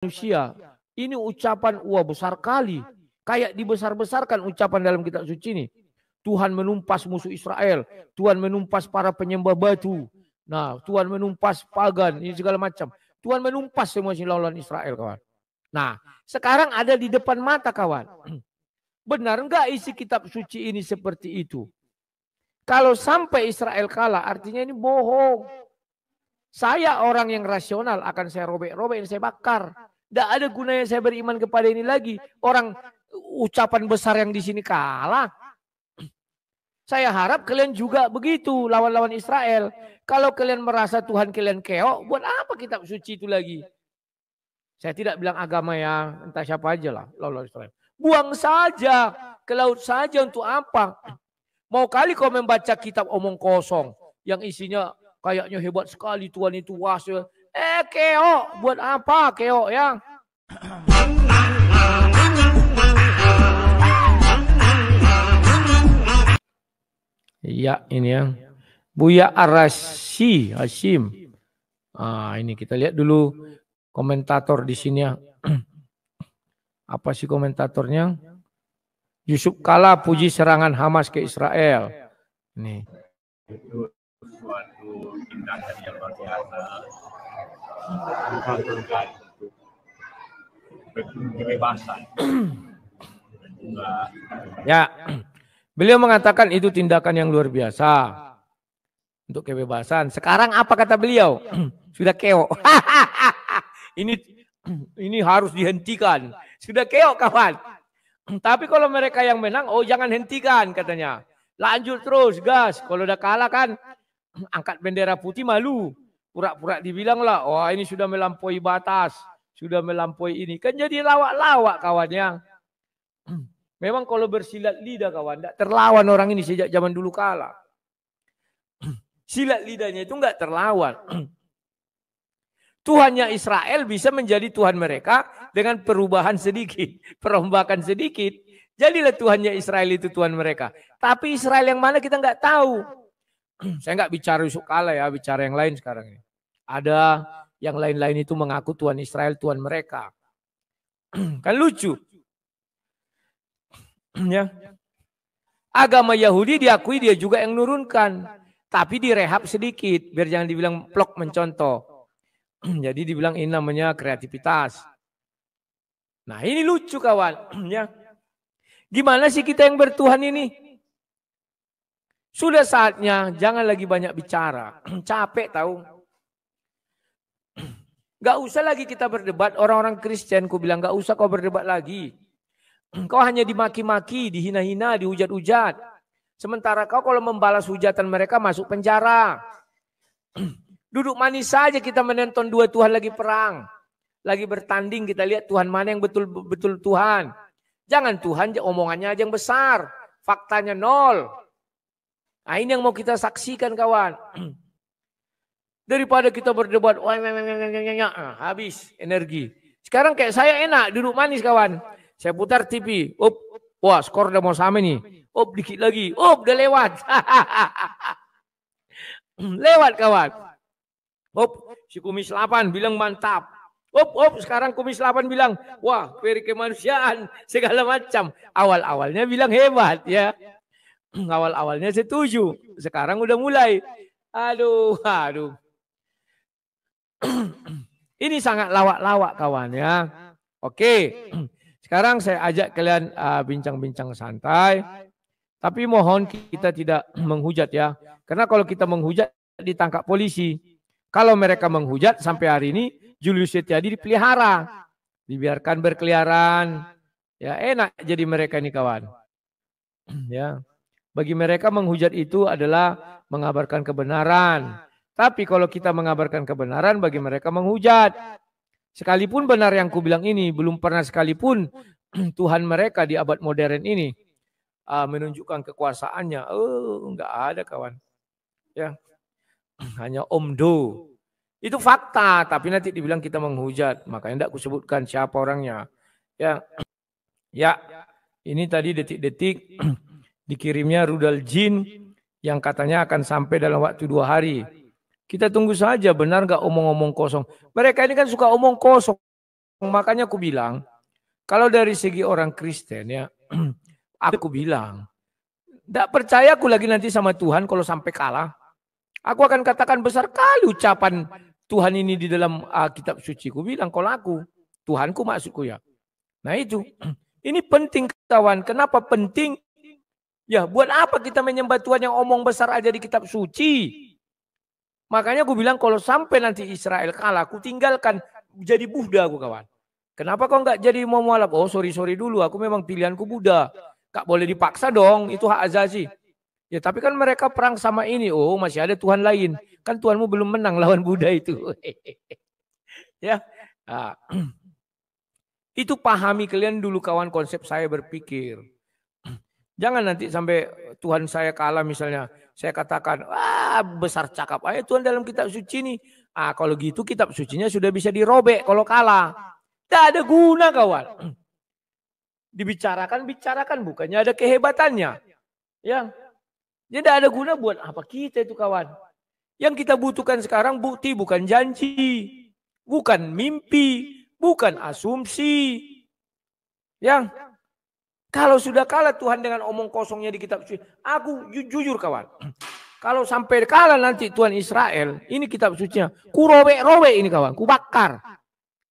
manusia. Ini ucapan wah besar kali. Kayak dibesar-besarkan ucapan dalam kitab suci ini. Tuhan menumpas musuh Israel. Tuhan menumpas para penyembah batu. Nah, Tuhan menumpas pagan. Ini segala macam. Tuhan menumpas semua lawan Israel, kawan. Nah, sekarang ada di depan mata, kawan. Benar enggak isi kitab suci ini seperti itu? Kalau sampai Israel kalah, artinya ini bohong. Saya orang yang rasional akan saya robek-robek, saya bakar. Tidak ada gunanya saya beriman kepada ini lagi. Orang ucapan besar yang di sini kalah. Saya harap kalian juga begitu lawan-lawan Israel. Kalau kalian merasa Tuhan kalian keok, buat apa kitab suci itu lagi? Saya tidak bilang agama ya, entah siapa aja lah lawan Israel. Buang saja ke laut saja, untuk apa? Mau kali kau membaca kitab omong kosong yang isinya kayaknya hebat sekali Tuhan itu wahyu. Keok, buat apa keok ya? Iya, ini yang Buya Arasi Hashim. Ini kita lihat dulu komentator di sini ya. Apa sih komentatornya? Yusuf Kala puji serangan Hamas ke Israel. Nih. Itu suatu tindakan yang luar biasa. Kebebasan. Ya. Beliau mengatakan itu tindakan yang luar biasa untuk kebebasan. Sekarang apa kata beliau? Sudah keok. ini harus dihentikan. Sudah keok, kawan. Tapi kalau mereka yang menang, oh jangan hentikan katanya. Lanjut terus, gas. Kalau udah kalah kan, angkat bendera putih malu. Pura-pura dibilang lah, wah ini sudah melampaui batas. Sudah melampaui ini. Kan jadi lawak-lawak kawannya. Memang kalau bersilat lidah kawan, tidak terlawan orang ini sejak zaman dulu kala. Silat lidahnya itu enggak terlawan. Tuhannya Israel bisa menjadi Tuhan mereka dengan perubahan sedikit, perombakan sedikit. Jadilah Tuhannya Israel itu Tuhan mereka. Tapi Israel yang mana kita enggak tahu. Saya enggak bicara Yusuf Kala ya, bicara yang lain sekarang ini. Ada yang lain-lain itu mengaku Tuhan Israel, Tuhan mereka. Kan lucu. Ya. Agama Yahudi diakui dia juga yang nurunkan, tapi direhab sedikit biar jangan dibilang plok mencontoh. Jadi dibilang ini namanya kreativitas. Nah ini lucu kawan. Ya. Gimana sih kita yang bertuhan ini? Sudah saatnya jangan lagi banyak bicara. Capek tahu. Gak usah lagi kita berdebat. Orang-orang Kristen ku bilang gak usah kau berdebat lagi. Kau hanya dimaki-maki, dihina-hina, dihujat-hujat. Sementara kau kalau membalas hujatan mereka masuk penjara. Duduk manis saja kita menonton dua Tuhan lagi perang. Lagi bertanding kita lihat Tuhan mana yang betul-betul Tuhan. Jangan Tuhan omongannya aja yang besar. Faktanya nol. Nah ini yang mau kita saksikan kawan. Daripada kita berdebat, habis energi. Sekarang kayak saya enak duduk manis kawan. Saya putar TV, wah skor udah mau sama nih, dikit lagi, udah lewat, lewat kawan, si Kumis 8 bilang mantap, sekarang Kumis 8 bilang, wah peri kemanusiaan segala macam, awal-awalnya bilang hebat ya, awal-awalnya setuju, sekarang udah mulai, aduh, ini sangat lawak-lawak kawan ya, oke. Sekarang saya ajak kalian bincang-bincang santai. Tapi mohon kita tidak menghujat ya. Karena kalau kita menghujat ditangkap polisi. Kalau mereka menghujat sampai hari ini Julius Setiadi dipelihara. Dibiarkan berkeliaran. Ya enak jadi mereka ini kawan. Ya. Bagi mereka menghujat itu adalah mengabarkan kebenaran. Tapi kalau kita mengabarkan kebenaran bagi mereka menghujat. Sekalipun benar yang ku bilang ini, belum pernah sekalipun Tuhan mereka di abad modern ini menunjukkan kekuasaannya. Enggak ada kawan. Ya, hanya omdo. Itu fakta, tapi nanti dibilang kita menghujat. Makanya tidak kusebutkan siapa orangnya. Ya, ini tadi detik-detik dikirimnya rudal jin yang katanya akan sampai dalam waktu 2 hari. Kita tunggu saja benar nggak omong-omong kosong. Mereka ini kan suka omong kosong. Makanya aku bilang, kalau dari segi orang Kristen ya, aku bilang, tidak percaya aku lagi nanti sama Tuhan kalau sampai kalah. Aku akan katakan besar kali ucapan Tuhan ini di dalam kitab suci. Ku bilang kalau aku, Tuhanku maksudku ya. Nah itu, ini penting kawan. Kenapa penting? Ya buat apa kita menyembah Tuhan yang omong besar aja di kitab suci? Makanya aku bilang kalau sampai nanti Israel kalah, aku tinggalkan jadi Buddha aku kawan. Kenapa kau nggak jadi mau mualaf? Oh sorry dulu, aku memang pilihanku Buddha. Gak boleh dipaksa dong, itu hak azazi. Ya tapi kan mereka perang sama ini, oh masih ada Tuhan lain. Kan Tuhanmu belum menang lawan Buddha itu. Ya, nah, itu pahami kalian dulu kawan konsep saya berpikir. Jangan nanti sampai Tuhan saya kalah misalnya. Saya katakan, wah besar cakap aja Tuhan dalam kitab suci ini. Ah kalau gitu kitab sucinya sudah bisa dirobek kalau kalah. Tidak ada guna kawan. Bicarakan bukannya ada kehebatannya. Ya, tidak ada guna buat apa kita itu kawan. Yang kita butuhkan sekarang bukti bukan janji. Bukan mimpi. Bukan asumsi. Ya, kalau sudah kalah Tuhan dengan omong kosongnya di kitab suci. Aku jujur kawan. Kalau sampai kalah nanti Tuhan Israel. Ini kitab sucinya. Ku robek-robek ini kawan. Ku bakar.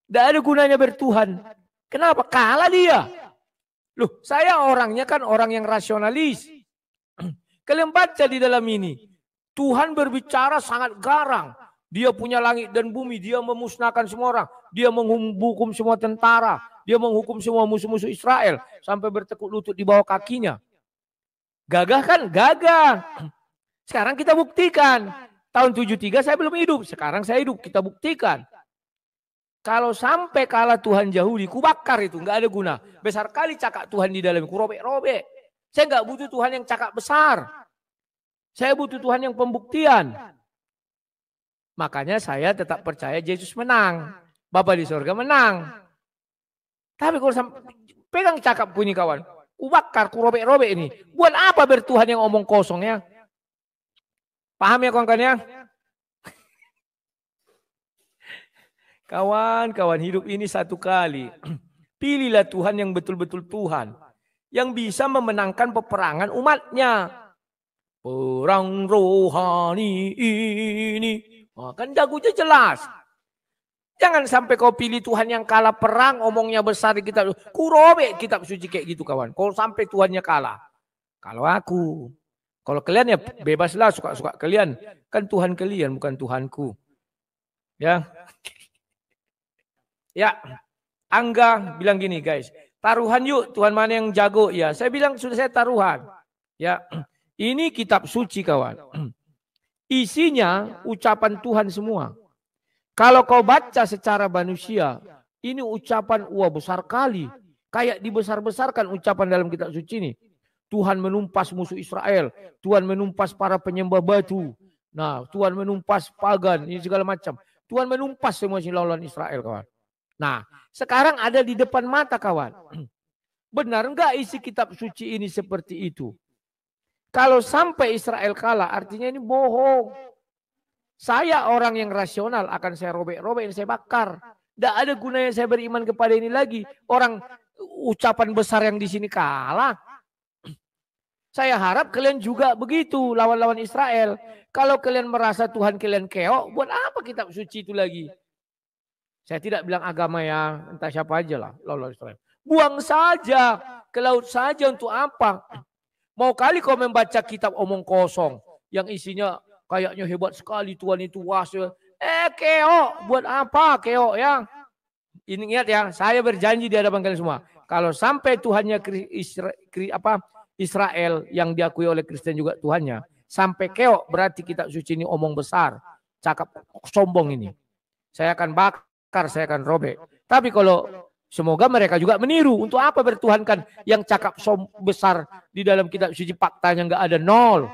Tidak ada gunanya bertuhan. Kenapa? Kalah dia. Loh, saya orangnya kan orang yang rasionalis. Kalian baca di dalam ini. Tuhan berbicara sangat garang. Dia punya langit dan bumi. Dia memusnahkan semua orang. Dia menghukum semua tentara. Dia menghukum semua musuh-musuh Israel. Sampai bertekuk lutut di bawah kakinya. Gagah kan? Gagah. Sekarang kita buktikan. Tahun 73 saya belum hidup. Sekarang saya hidup. Kita buktikan. Kalau sampai kalah Tuhan Yahudi, ku bakar itu. Nggak ada guna. Besar kali cakap Tuhan di dalam. Ku robek-robek. Saya nggak butuh Tuhan yang cakap besar. Saya butuh Tuhan yang pembuktian. Makanya saya tetap percaya Yesus menang. Bapa di surga menang. Tapi kalau sampai pegang cakapku ini kawan. Ku bakar, ku robek-robek ini. Buat apa bertuhan yang omong kosong ya? Paham ya kawan-kawan ya? Kawan-kawan hidup ini satu kali. Pilihlah Tuhan yang betul-betul Tuhan. Yang bisa memenangkan peperangan umatnya. Perang rohani ini. Oh, kan jagonya jelas. Jangan sampai kau pilih Tuhan yang kalah perang, omongnya besar di kitab. Ku robek kitab suci kayak gitu kawan. Kalau sampai Tuhannya kalah. Kalau aku. Kalau kalian ya bebaslah suka-suka kalian. Kan Tuhan kalian bukan Tuhanku. Ya. Ya. Angga bilang gini guys. Taruhan yuk Tuhan mana yang jago. Ya saya bilang sudah saya taruhan. Ya. Ini kitab suci kawan. Isinya ucapan Tuhan semua. Kalau kau baca secara manusia, ini ucapan wah besar kali. Kayak dibesar-besarkan ucapan dalam kitab suci ini. Tuhan menumpas musuh Israel. Tuhan menumpas para penyembah batu. Nah, Tuhan menumpas pagan. Ini segala macam. Tuhan menumpas semua lawan Israel kawan. Nah, sekarang ada di depan mata kawan. Benar enggak isi kitab suci ini seperti itu? Kalau sampai Israel kalah, artinya ini bohong. Saya orang yang rasional akan saya robek-robek, saya bakar. Tidak ada gunanya saya beriman kepada ini lagi. Orang ucapan besar yang di sini kalah. Saya harap kalian juga begitu lawan-lawan Israel. Kalau kalian merasa Tuhan kalian keok, buat apa kitab suci itu lagi? Saya tidak bilang agama ya, entah siapa aja lah. Lawan Israel. Buang saja, ke laut saja untuk apa? Mau kali kau membaca kitab omong kosong yang isinya kayaknya hebat sekali Tuhan itu wase. Keok, buat apa keok ya? Ingat ya, saya berjanji di hadapan kalian semua. Kalau sampai Tuhannya Israel yang diakui oleh Kristen juga Tuhannya, sampai keok berarti kitab suci ini omong besar, cakap sombong ini. Saya akan bakar, saya akan robek. Tapi kalau semoga mereka juga meniru. Untuk apa bertuhankan yang cakap besar di dalam kitab suci faktanya nggak ada nol.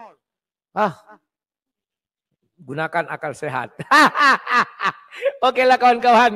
Gunakan akal sehat. Oke lah kawan-kawan.